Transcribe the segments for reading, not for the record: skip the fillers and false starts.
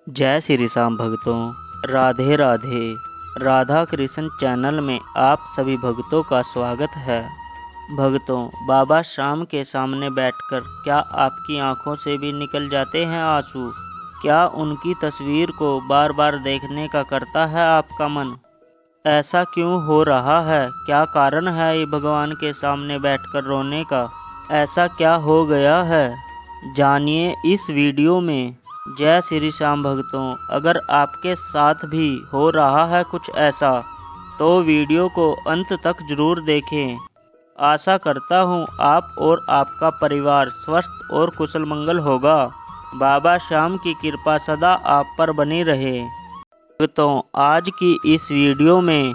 जय श्री राम भक्तों, राधे राधे। राधा कृष्ण चैनल में आप सभी भक्तों का स्वागत है। भक्तों, बाबा शाम के सामने बैठकर क्या आपकी आंखों से भी निकल जाते हैं आंसू? क्या उनकी तस्वीर को बार बार देखने का करता है आपका मन? ऐसा क्यों हो रहा है? क्या कारण है ये भगवान के सामने बैठकर रोने का? ऐसा क्या हो गया है? जानिए इस वीडियो में। जय श्री श्याम भक्तों, अगर आपके साथ भी हो रहा है कुछ ऐसा तो वीडियो को अंत तक जरूर देखें। आशा करता हूँ आप और आपका परिवार स्वस्थ और कुशल मंगल होगा। बाबा श्याम की कृपा सदा आप पर बनी रहे। भक्तों, आज की इस वीडियो में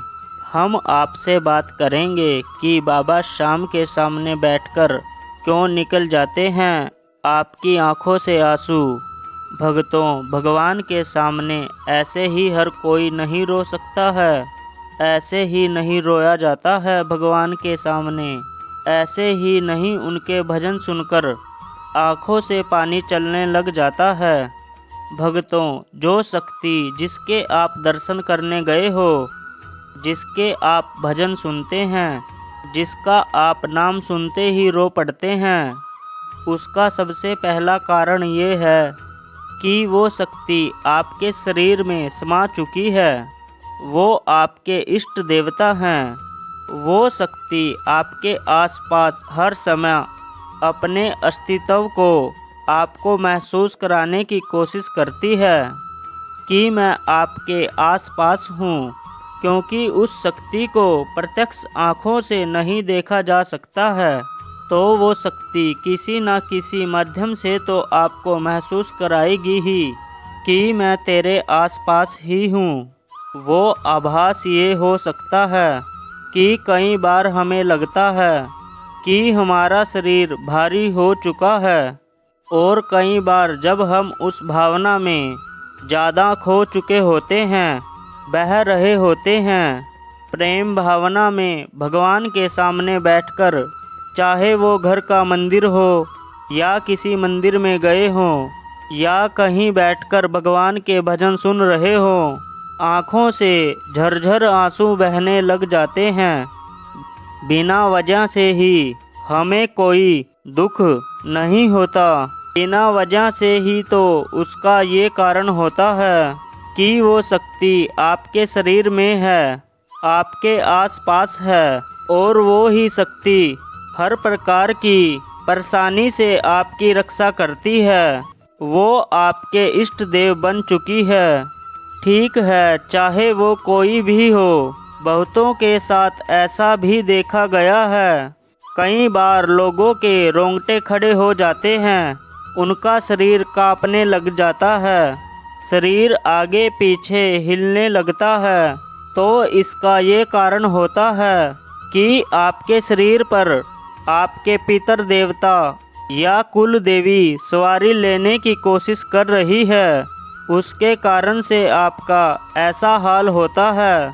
हम आपसे बात करेंगे कि बाबा श्याम के सामने बैठकर क्यों निकल जाते हैं आपकी आंखों से आंसू। भक्तों, भगवान के सामने ऐसे ही हर कोई नहीं रो सकता है। ऐसे ही नहीं रोया जाता है भगवान के सामने। ऐसे ही नहीं उनके भजन सुनकर आँखों से पानी चलने लग जाता है। भक्तों, जो शक्ति जिसके आप दर्शन करने गए हो, जिसके आप भजन सुनते हैं, जिसका आप नाम सुनते ही रो पड़ते हैं, उसका सबसे पहला कारण ये है कि वो शक्ति आपके शरीर में समा चुकी है। वो आपके इष्ट देवता हैं। वो शक्ति आपके आसपास हर समय अपने अस्तित्व को आपको महसूस कराने की कोशिश करती है कि मैं आपके आसपास हूँ, क्योंकि उस शक्ति को प्रत्यक्ष आँखों से नहीं देखा जा सकता है। तो वो शक्ति किसी न किसी माध्यम से तो आपको महसूस कराएगी ही कि मैं तेरे आसपास ही हूँ। वो आभास ये हो सकता है कि कई बार हमें लगता है कि हमारा शरीर भारी हो चुका है, और कई बार जब हम उस भावना में ज़्यादा खो चुके होते हैं, बह रहे होते हैं, प्रेम भावना में भगवान के सामने बैठकर, चाहे वो घर का मंदिर हो या किसी मंदिर में गए हों या कहीं बैठकर भगवान के भजन सुन रहे हों, आँखों से झरझर आंसू बहने लग जाते हैं। बिना वजह से ही हमें कोई दुख नहीं होता। बिना वजह से ही तो उसका ये कारण होता है कि वो शक्ति आपके शरीर में है, आपके आसपास है, और वो ही शक्ति हर प्रकार की परेशानी से आपकी रक्षा करती है। वो आपके इष्ट देव बन चुकी है। ठीक है, चाहे वो कोई भी हो। बहुतों के साथ ऐसा भी देखा गया है। कई बार लोगों के रोंगटे खड़े हो जाते हैं, उनका शरीर कांपने लग जाता है, शरीर आगे पीछे हिलने लगता है। तो इसका ये कारण होता है कि आपके शरीर पर आपके पितर देवता या कुल देवी सवारी लेने की कोशिश कर रही है। उसके कारण से आपका ऐसा हाल होता है।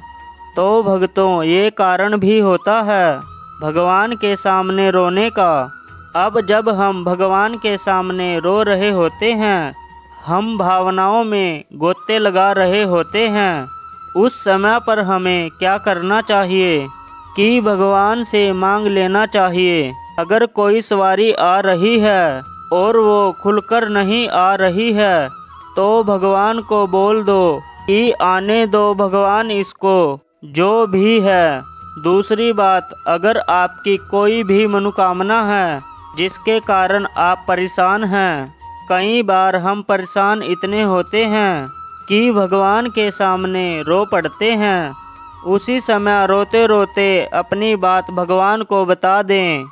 तो भक्तों, ये कारण भी होता है भगवान के सामने रोने का। अब जब हम भगवान के सामने रो रहे होते हैं, हम भावनाओं में गोते लगा रहे होते हैं, उस समय पर हमें क्या करना चाहिए कि भगवान से मांग लेना चाहिए। अगर कोई सवारी आ रही है और वो खुलकर नहीं आ रही है, तो भगवान को बोल दो कि आने दो भगवान इसको, जो भी है। दूसरी बात, अगर आपकी कोई भी मनोकामना है जिसके कारण आप परेशान हैं, कई बार हम परेशान इतने होते हैं कि भगवान के सामने रो पड़ते हैं। उसी समय रोते रोते अपनी बात भगवान को बता दें।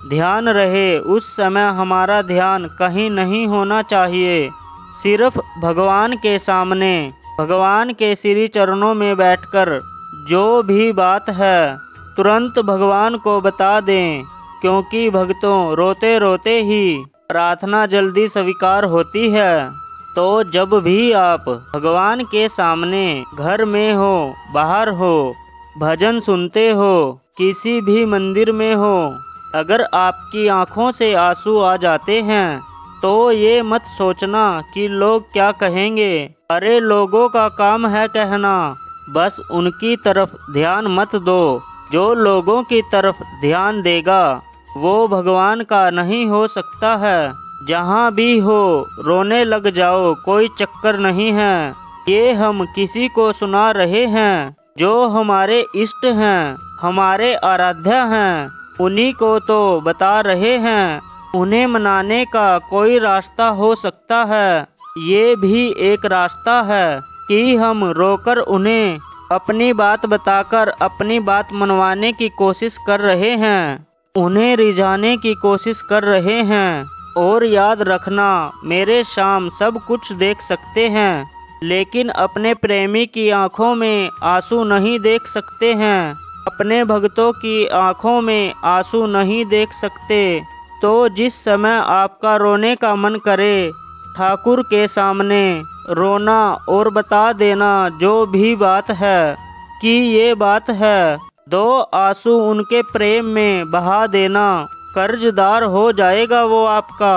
ध्यान रहे, उस समय हमारा ध्यान कहीं नहीं होना चाहिए, सिर्फ भगवान के सामने, भगवान के श्री चरणों में बैठकर जो भी बात है तुरंत भगवान को बता दें, क्योंकि भक्तों, रोते रोते ही प्रार्थना जल्दी स्वीकार होती है। तो जब भी आप भगवान के सामने घर में हो, बाहर हो, भजन सुनते हो, किसी भी मंदिर में हो, अगर आपकी आंखों से आंसू आ जाते हैं, तो ये मत सोचना कि लोग क्या कहेंगे। अरे लोगों का काम है कहना, बस उनकी तरफ ध्यान मत दो। जो लोगों की तरफ ध्यान देगा वो भगवान का नहीं हो सकता है। जहाँ भी हो रोने लग जाओ, कोई चक्कर नहीं है। ये हम किसी को सुना रहे हैं जो हमारे इष्ट हैं, हमारे आराध्य हैं, उन्हीं को तो बता रहे हैं। उन्हें मनाने का कोई रास्ता हो सकता है, ये भी एक रास्ता है कि हम रोकर उन्हें अपनी बात बताकर अपनी बात मनवाने की कोशिश कर रहे हैं, उन्हें रिझाने की कोशिश कर रहे हैं। और याद रखना मेरे शाम सब कुछ देख सकते हैं, लेकिन अपने प्रेमी की आंखों में आंसू नहीं देख सकते हैं, अपने भक्तों की आंखों में आंसू नहीं देख सकते। तो जिस समय आपका रोने का मन करे, ठाकुर के सामने रोना और बता देना जो भी बात है कि ये बात है। 2 आंसू उनके प्रेम में बहा देना, कर्जदार हो जाएगा वो आपका।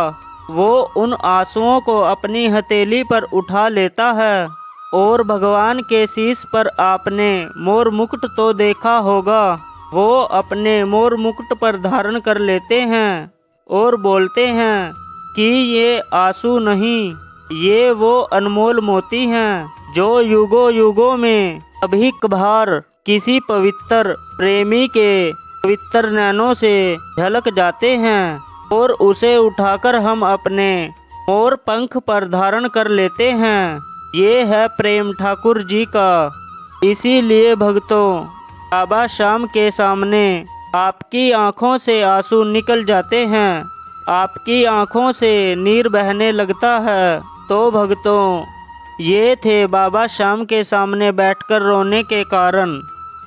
वो उन आंसुओं को अपनी हथेली पर उठा लेता है। और भगवान के शीश पर आपने मोर मुकुट तो देखा होगा, वो अपने मोर मुकुट पर धारण कर लेते हैं और बोलते हैं कि ये आंसू नहीं, ये वो अनमोल मोती हैं जो युगों युगों में कभी कभार किसी पवित्र प्रेमी के पवित्र नैनों से झलक जाते हैं और उसे उठाकर हम अपने मोर पंख पर धारण कर लेते हैं। ये है प्रेम ठाकुर जी का। इसीलिए भक्तों, बाबा शाम के सामने आपकी आंखों से आंसू निकल जाते हैं, आपकी आंखों से नीर बहने लगता है। तो भक्तों, ये थे बाबा शाम के सामने बैठकर रोने के कारण।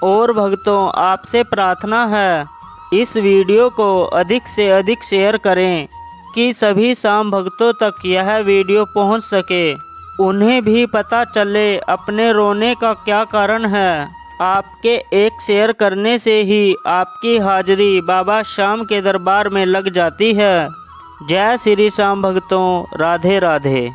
और भक्तों, आपसे प्रार्थना है इस वीडियो को अधिक से अधिक शेयर करें कि सभी शाम भक्तों तक यह वीडियो पहुंच सके, उन्हें भी पता चले अपने रोने का क्या कारण है। आपके एक शेयर करने से ही आपकी हाजिरी बाबा शाम के दरबार में लग जाती है। जय श्री श्याम भक्तों, राधे राधे।